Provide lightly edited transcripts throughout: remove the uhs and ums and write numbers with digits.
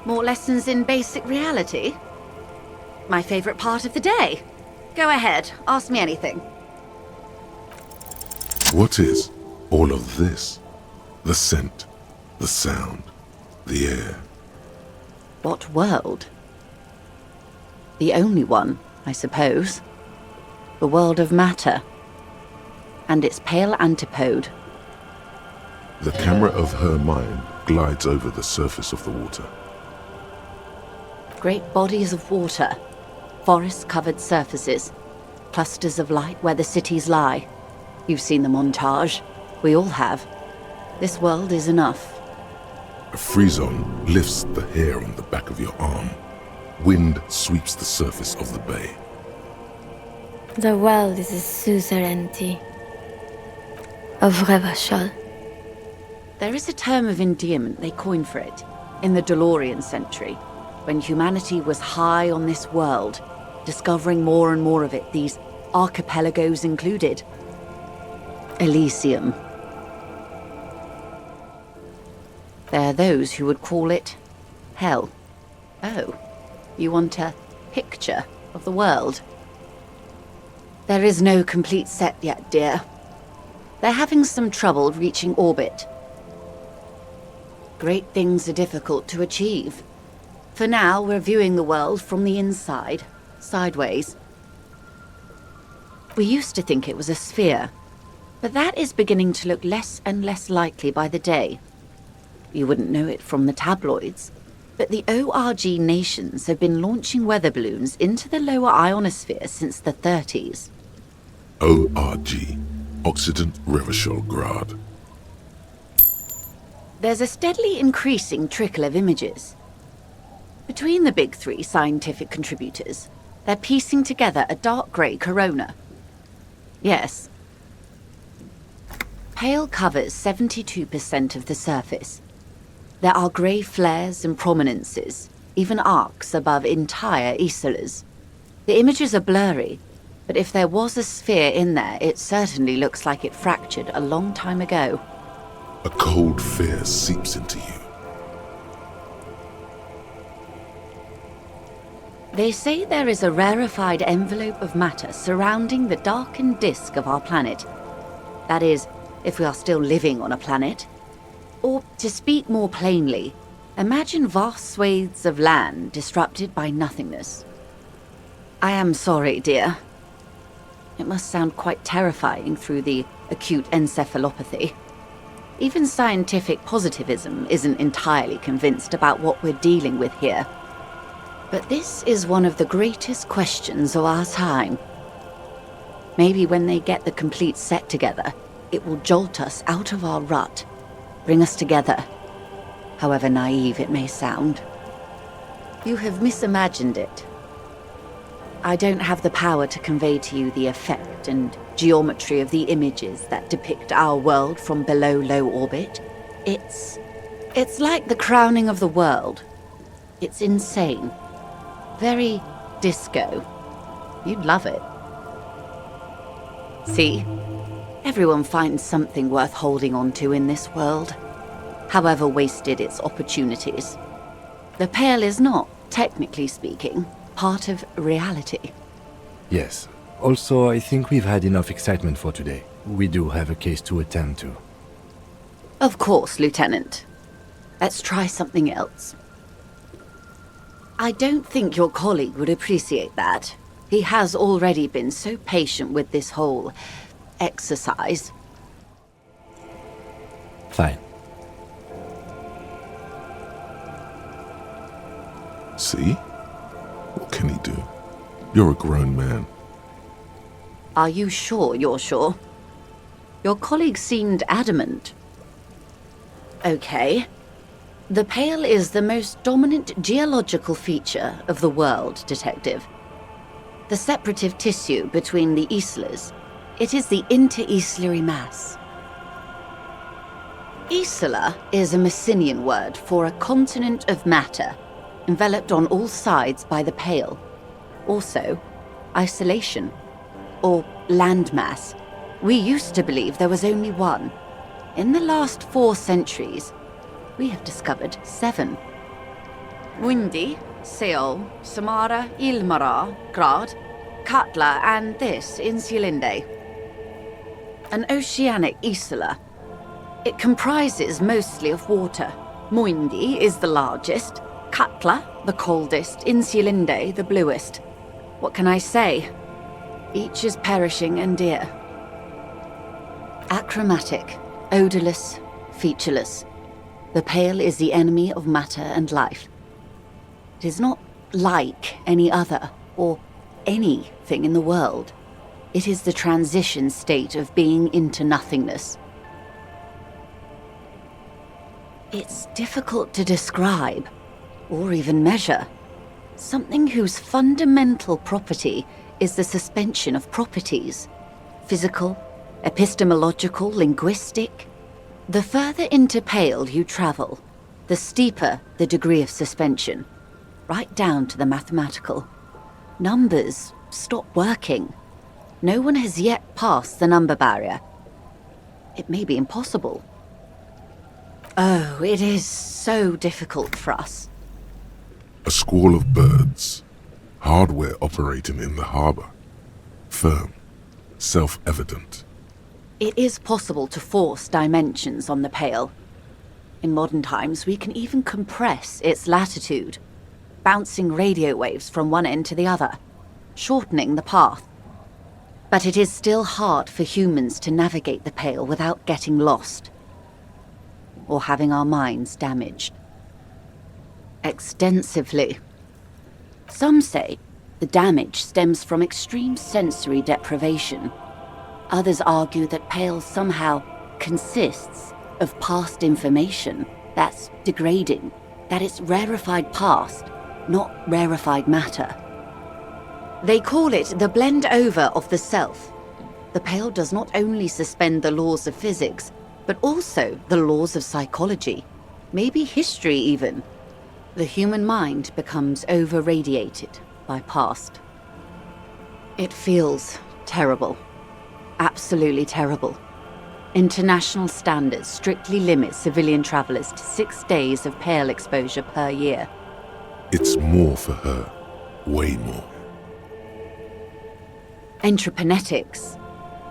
More lessons in basic reality? My favorite part of the day. Go ahead, ask me anything. What is all of this? The scent, the sound, the air. What world? The only one, I suppose. The world of matter. And its pale antipode. The camera of her mind glides over the surface of the water. Great bodies of water, forest-covered surfaces, clusters of light where the cities lie. You've seen the montage. We all have. This world is enough. A frisson lifts the hair on the back of your arm. Wind sweeps the surface of the bay. The world is a suzerainty of Revachol. There is a term of endearment they coined for it in the DeLorean century, when humanity was high on this world, discovering more and more of it, these archipelagos included. Elysium. There are those who would call it hell. Oh, you want a picture of the world? There is no complete set yet, dear. They're having some trouble reaching orbit. Great things are difficult to achieve. For now, we're viewing the world from the inside, sideways. We used to think it was a sphere, but that is beginning to look less and less likely by the day. You wouldn't know it from the tabloids, but the ORG nations have been launching weather balloons into the lower ionosphere since the 30s. ORG, Occident Revachol Grad. There's a steadily increasing trickle of images. Between the big three scientific contributors, they're piecing together a dark grey corona. Yes. Pale covers 72% of the surface. There are grey flares and prominences, even arcs above entire isolas. The images are blurry, but if there was a sphere in there, it certainly looks like it fractured a long time ago. A cold fear seeps into you. They say there is a rarefied envelope of matter surrounding the darkened disk of our planet. That is, if we are still living on a planet. Or, to speak more plainly, imagine vast swathes of land disrupted by nothingness. I am sorry, dear. It must sound quite terrifying through the acute encephalopathy. Even scientific positivism isn't entirely convinced about what we're dealing with here. But this is one of the greatest questions of our time. Maybe when they get the complete set together, it will jolt us out of our rut, bring us together, however naive it may sound. You have misimagined it. I don't have the power to convey to you the effect and geometry of the images that depict our world from below low orbit. It's like the crowning of the world. It's insane. Very disco. You'd love it. See? Everyone finds something worth holding on to in this world, however wasted its opportunities. The Pale is not, technically speaking, part of reality. Yes. Also, I think we've had enough excitement for today. We do have a case to attend to. Of course, Lieutenant. Let's try something else. I don't think your colleague would appreciate that. He has already been so patient with this whole exercise. Fine. See? What can he do? You're a grown man. Are you sure you're sure? Your colleague seemed adamant. Okay. The Pale is the most dominant geological feature of the world, Detective. The separative tissue between the islas. It is the interinsulary mass. Isla is a Messinian word for a continent of matter, enveloped on all sides by the Pale. Also, isolation, or landmass. We used to believe there was only one. In the last 4 centuries, we have discovered 7. Mundi, Seol, Samara, Ilmara, Grad, Katla, and this, Insulinde. An oceanic isla. It comprises mostly of water. Mundi is the largest, Katla the coldest, Insulinde the bluest. What can I say? Each is perishing and dear. Achromatic, odorless, featureless. The pale is the enemy of matter and life. It is not like any other, or anything in the world. It is the transition state of being into nothingness. It's difficult to describe, or even measure. Something whose fundamental property is the suspension of properties. Physical, epistemological, linguistic. The further into pale you travel, the steeper the degree of suspension, right down to the mathematical. Numbers stop working. No one has yet passed the number barrier. It may be impossible. Oh, it is so difficult for us. A squall of birds. Hardware operating in the harbor. Firm. Self-evident. It is possible to force dimensions on the pale. In modern times, we can even compress its latitude, bouncing radio waves from one end to the other, shortening the path. But it is still hard for humans to navigate the pale without getting lost, or having our minds damaged. Extensively. Some say the damage stems from extreme sensory deprivation. Others argue that pale somehow consists of past information that's degrading, that it's rarefied past, not rarefied matter. They call it the blend over of the self. The pale does not only suspend the laws of physics, but also the laws of psychology, maybe history even. The human mind becomes over-radiated by past. It feels terrible. Absolutely terrible. International standards strictly limit civilian travelers to 6 days of pale exposure per year. It's more for her. Way more. Entreponetics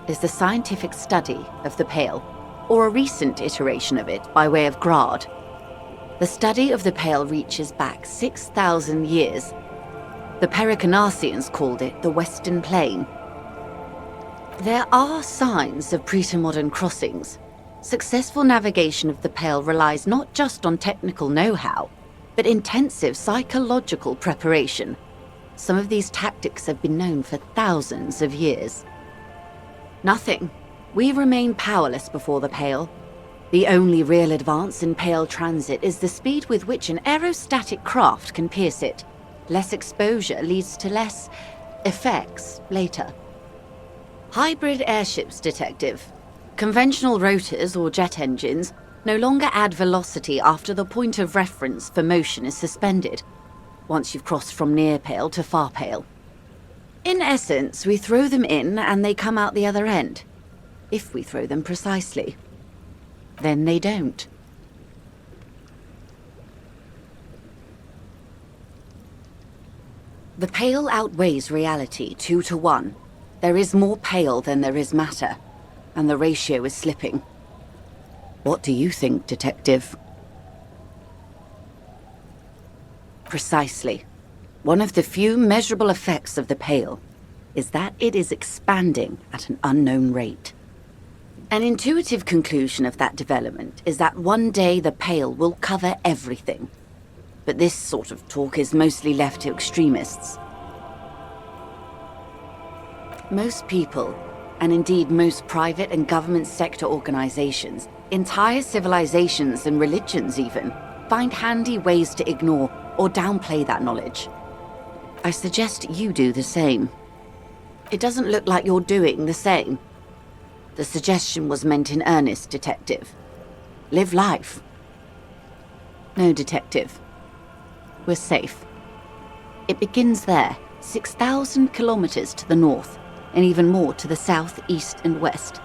is the scientific study of the pale, or a recent iteration of it by way of Grad. The study of the pale reaches back 6,000 years. The Pericarnassians called it the Western Plain. There are signs of pre-modern crossings. Successful navigation of the pale relies not just on technical know-how, but intensive psychological preparation. Some of these tactics have been known for thousands of years. Nothing. We remain powerless before the pale. The only real advance in pale transit is the speed with which an aerostatic craft can pierce it. Less exposure leads to less effects later. Hybrid airships, Detective. Conventional rotors or jet engines no longer add velocity after the point of reference for motion is suspended, once you've crossed from near pale to far pale. In essence, we throw them in and they come out the other end, if we throw them precisely. Then they don't. The pale outweighs reality 2 to 1. There is more pale than there is matter, and the ratio is slipping. What do you think, Detective? Precisely. One of the few measurable effects of the pale is that it is expanding at an unknown rate. An intuitive conclusion of that development is that one day the pale will cover everything. But this sort of talk is mostly left to extremists. Most people, and indeed most private and government sector organizations, entire civilizations and religions even, find handy ways to ignore or downplay that knowledge. I suggest you do the same. It doesn't look like you're doing the same. The suggestion was meant in earnest, Detective. Live life. No, Detective. We're safe. It begins there, 6,000 kilometers to the north, and even more to the south, east, and west.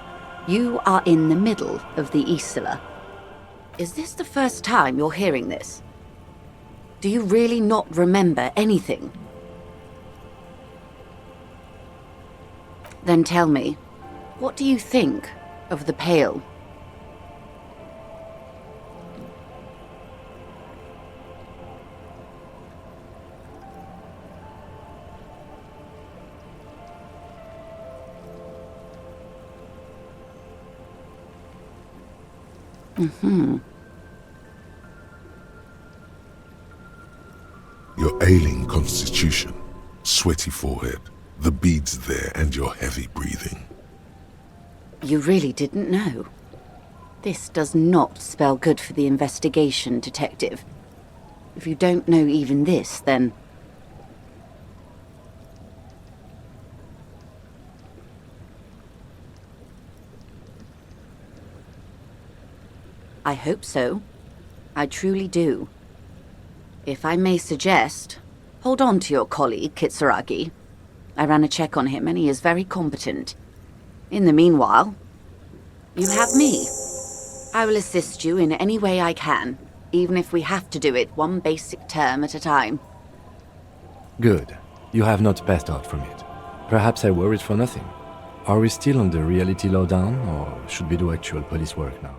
You are in the middle of the Isla. Is this the first time you're hearing this? Do you really not remember anything? Then tell me, what do you think of the Pale? Your ailing constitution, sweaty forehead, the beads there, and your heavy breathing. You really didn't know. This does not spell good for the investigation, Detective. If you don't know even this, then... I hope so. I truly do. If I may suggest, hold on to your colleague, Kitsuragi. I ran a check on him and he is very competent. In the meanwhile, you have me. I will assist you in any way I can, even if we have to do it one basic term at a time. Good. You have not passed out from it. Perhaps I worried for nothing. Are we still on the reality lowdown, or should we do actual police work now?